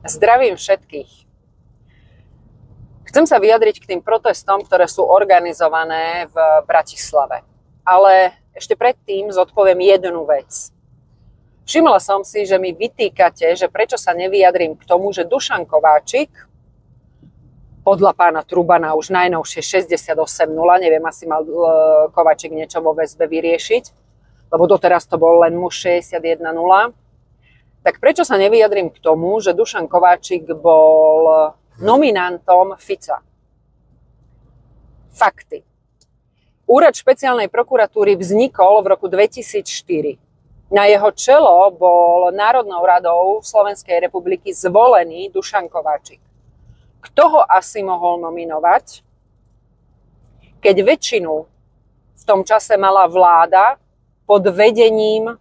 Zdravím všetkých. Chcem sa vyjadriť k tým protestom, ktoré sú organizované v Bratislave. Ale ešte predtým zodpoviem jednu vec. Všimla som si, že mi vytýkate, že prečo sa nevyjadrím k tomu, že Dušan Kováčik, podľa pána Trubana už najnovšie 68-0, neviem, asi mal Kováčik niečo vo väzbe vyriešiť, lebo doteraz to bol len muž 61-0. Tak prečo sa nevyjadrím k tomu, že Dušan Kováčik bol nominantom Fica? Fakty. Úrad špeciálnej prokuratúry vznikol v roku 2004. Na jeho čelo bol Národnou radou Slovenskej republiky zvolený Dušan Kováčik. Kto ho asi mohol nominovať, keď väčšinu v tom čase mala vláda pod vedením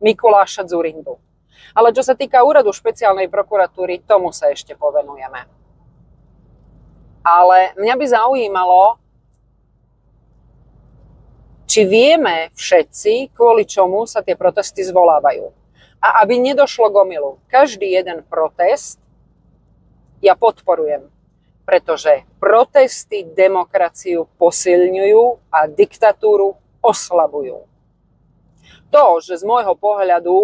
Mikuláša Dzurindu? Ale čo sa týka úradu špeciálnej prokuratúry, tomu sa ešte povenujeme. Ale mňa by zaujímalo, či vieme všetci, kvôli čomu sa tie protesty zvolávajú. A aby nedošlo k omylu, každý jeden protest ja podporujem, pretože protesty demokraciu posilňujú a diktatúru oslabujú. To, že z môjho pohľadu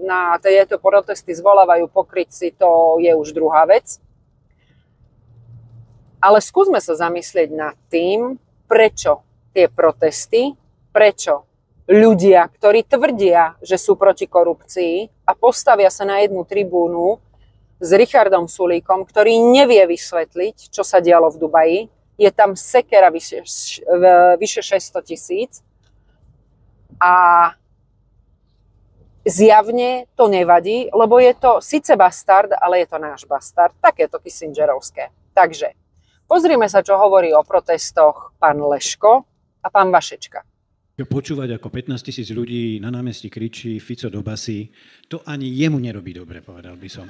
na tieto protesty zvolávajú pokrytci, to je už druhá vec. Ale skúsme sa zamyslieť nad tým, prečo tie protesty, prečo ľudia, ktorí tvrdia, že sú proti korupcii a postavia sa na jednu tribúnu s Richardom Sulíkom, ktorý nevie vysvetliť, čo sa dialo v Dubaji. Je tam sekera vyše 600 000 a zjavne to nevadí, lebo je to síce bastard, ale je to náš bastard. Takéto kissingerovské. Takže pozrime sa, čo hovorí o protestoch pán Leško a pán Vašečka. Počúvať, ako 15 000 ľudí na námestí kričí Fico do basy, to ani jemu nerobí dobre, povedal by som.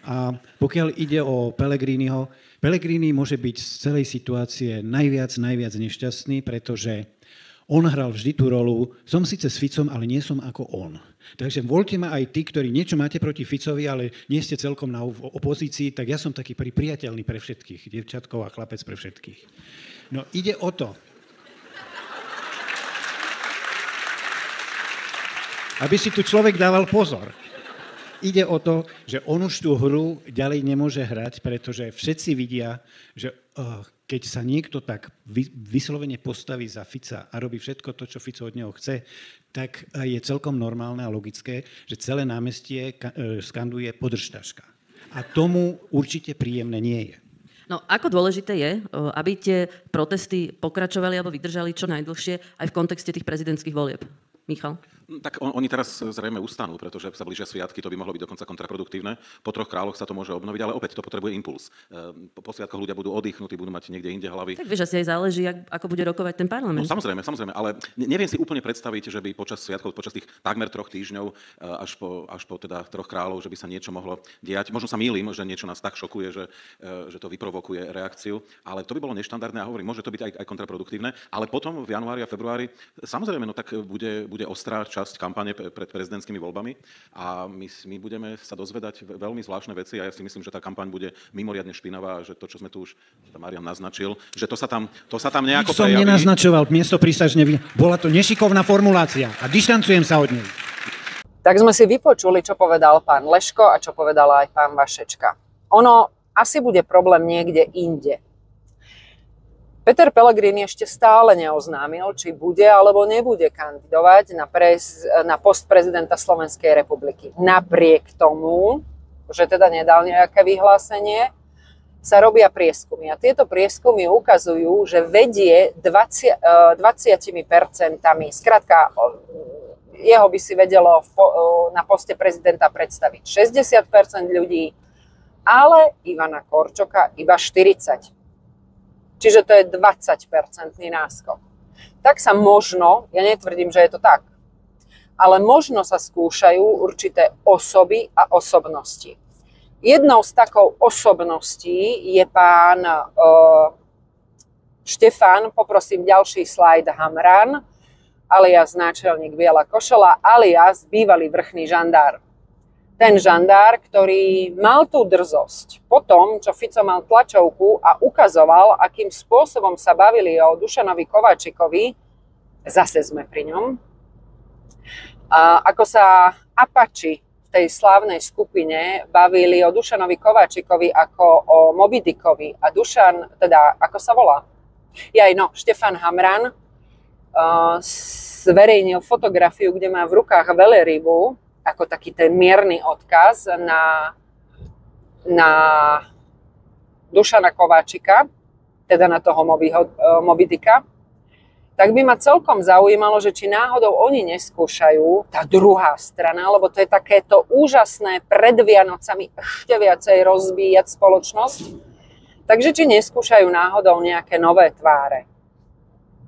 A pokiaľ ide o Pellegriniho, Pellegrini môže byť z celej situácie najviac nešťastný, pretože on hral vždy tú rolu, som síce s Ficom, ale nie som ako on. Takže voľte ma aj tí, ktorí niečo máte proti Ficovi, ale nie ste celkom na opozícii, tak ja som taký priateľný pre všetkých, dievčatkov a chlapec pre všetkých. No ide o to, aby si tu človek dával pozor. Ide o to, že on už tú hru ďalej nemôže hrať, pretože všetci vidia, že keď sa niekto tak vyslovene postaví za Fica a robí všetko to, čo Fico od neho chce, tak je celkom normálne a logické, že celé námestie skanduje podržtaška. A tomu určite príjemné nie je. No, ako dôležité je, aby tie protesty pokračovali alebo vydržali čo najdlhšie aj v kontexte tých prezidentských volieb? Michal? Tak oni teraz zrejme ustanú, pretože sa blížia sviatky, to by mohlo byť dokonca kontraproduktívne. Po 3 kráľoch sa to môže obnoviť, ale opäť to potrebuje impuls. Po sviatkoch ľudia budú oddychnutí, budú mať niekde inde hlavy. Tak vieš, asi aj záleží, ako bude rokovať ten parlament. No samozrejme, ale neviem si úplne predstaviť, že by počas sviatkov, počas tých takmer 3 týždňov, až po teda 3 kráľov, že by sa niečo mohlo diať. Možno sa mýlim, že niečo nás tak šokuje, že to vyprovokuje reakciu, ale to by bolo neštandardné a hovorím, môže to byť aj kontraproduktívne, ale potom v januári a februári samozrejme, no tak bude ostrá časť kampane pred prezidentskými voľbami a my budeme sa dozvedať veľmi zvláštne veci a ja si myslím, že tá kampaň bude mimoriadne špinavá a že to, čo sme tu už Marian naznačil, že to sa tam nejako prejaví. Som nenaznačoval, miesto prísažne, bola to nešikovná formulácia a dištancujem sa od nej. Tak sme si vypočuli, čo povedal pán Leško a čo povedal aj pán Vašečka. Ono asi bude problém niekde inde. Peter Pellegrini ešte stále neoznámil, či bude alebo nebude kandidovať na post prezidenta Slovenskej republiky. Napriek tomu, že teda nedal nejaké vyhlásenie, sa robia prieskumy. A tieto prieskumy ukazujú, že vedie 20%. Skrátka, jeho by si vedelo na poste prezidenta predstaviť 60% ľudí, ale Ivana Korčoka iba 40%. Čiže to je 20% náskok. Tak sa možno, ja netvrdím, že je to tak, ale možno sa skúšajú určité osoby a osobnosti. Jednou z takou osobností je pán Štefan, poprosím ďalší slajd, Hamran, alias náčelník Biela košela, alias bývalý vrchný žandár. ten žandár, ktorý mal tú drzosť po tom, čo Fico mal tlačovku a ukazoval, akým spôsobom sa bavili o Dušanovi Kováčikovi, zase sme pri ňom, a ako sa Apači v tej slávnej skupine bavili o Dušanovi Kováčikovi ako o Moby Dickovi. A Dušan, teda, ako sa volá? Štefan Hamran zverejnil fotografiu, kde má v rukách velerybu, ako taký ten mierny odkaz na Dušana Kováčika, teda na toho Moby Dicka, tak by ma celkom zaujímalo, že či náhodou oni neskúšajú, tá druhá strana, lebo to je takéto úžasné pred Vianocami ešte viacej rozbíjať spoločnosť, takže či neskúšajú náhodou nejaké nové tváre.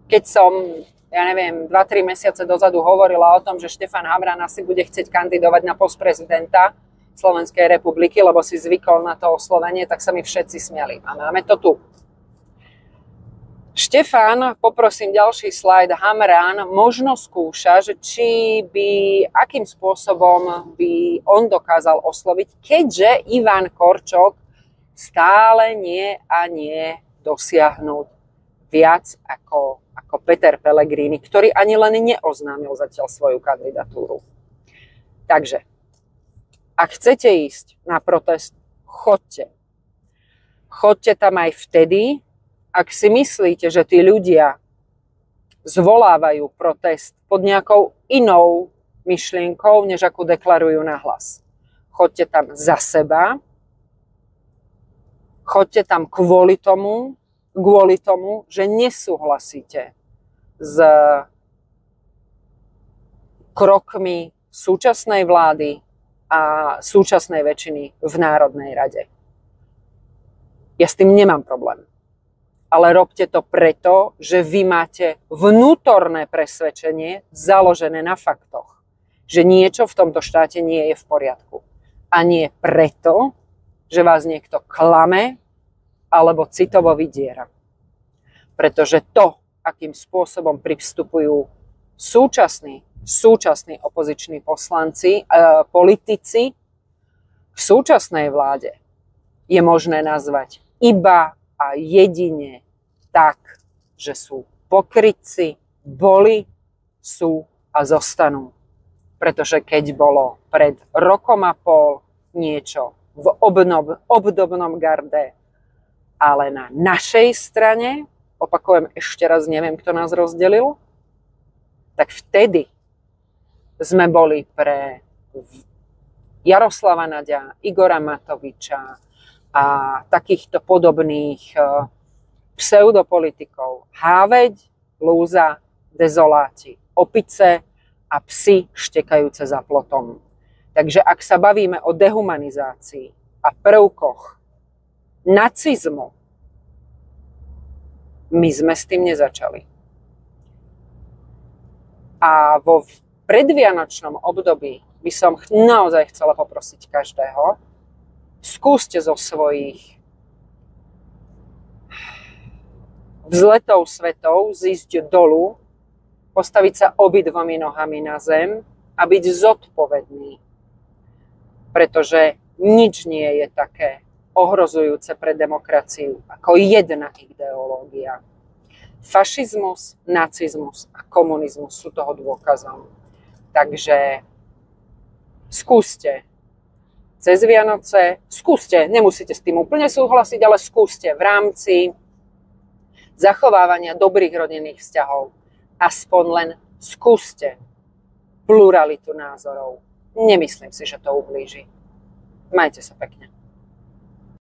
Keď som 2-3 mesiace dozadu hovorila o tom, že Štefan Hamran asi bude chcieť kandidovať na post prezidenta Slovenskej republiky, lebo si zvykol na to oslovenie, tak sa mi všetci smiali. A máme to tu. Štefan, poprosím ďalší slajd, Hamran možno skúša, že akým spôsobom by on dokázal osloviť, keďže Ivan Korčok stále nie dosiahnuť viac ako Peter Pellegrini, ktorý ani len neoznámil zatiaľ svoju kandidatúru. Takže, ak chcete ísť na protest, choďte. Choďte tam aj vtedy, ak si myslíte, že tí ľudia zvolávajú protest pod nejakou inou myšlienkou, než akú deklarujú nahlas. Choďte tam za seba, choďte tam kvôli tomu, že nesúhlasíte s krokmi súčasnej vlády a súčasnej väčšiny v Národnej rade. Ja s tým nemám problém. Ale robte to preto, že vy máte vnútorné presvedčenie založené na faktoch. Že niečo v tomto štáte nie je v poriadku. A nie preto, že vás niekto klame alebo citovo vydiera. Pretože to, akým spôsobom privstupujú súčasní opoziční politici k súčasnej vláde, je možné nazvať iba a jedine tak, že sú pokrytci, boli, sú a zostanú. Pretože keď bolo pred rokom a pol niečo v obdobnom garde, ale na našej strane, opakujem ešte raz, neviem, kto nás rozdelil, tak vtedy sme boli pre Jaroslava Naďa, Igora Matoviča a takýchto podobných pseudopolitikov háveď, lúza, dezoláti, opice a psi štekajúce za plotom. Takže ak sa bavíme o dehumanizácii a prvkoch nacizmu, my sme s tým nezačali. A vo predvianočnom období by som naozaj chcela poprosiť každého, skúste zo svojich vzletov svetov zísť dolu, postaviť sa obidvomi nohami na zem a byť zodpovedný. Pretože nič nie je také ohrozujúce pre demokraciu ako jedna ideológia. Fašizmus, nacizmus a komunizmus sú toho dôkazom. Takže skúste cez Vianoce, nemusíte s tým úplne súhlasiť, ale skúste v rámci zachovávania dobrých rodinných vzťahov. Aspoň len skúste pluralitu názorov. Nemyslím si, že to ublíži. Majte sa pekne.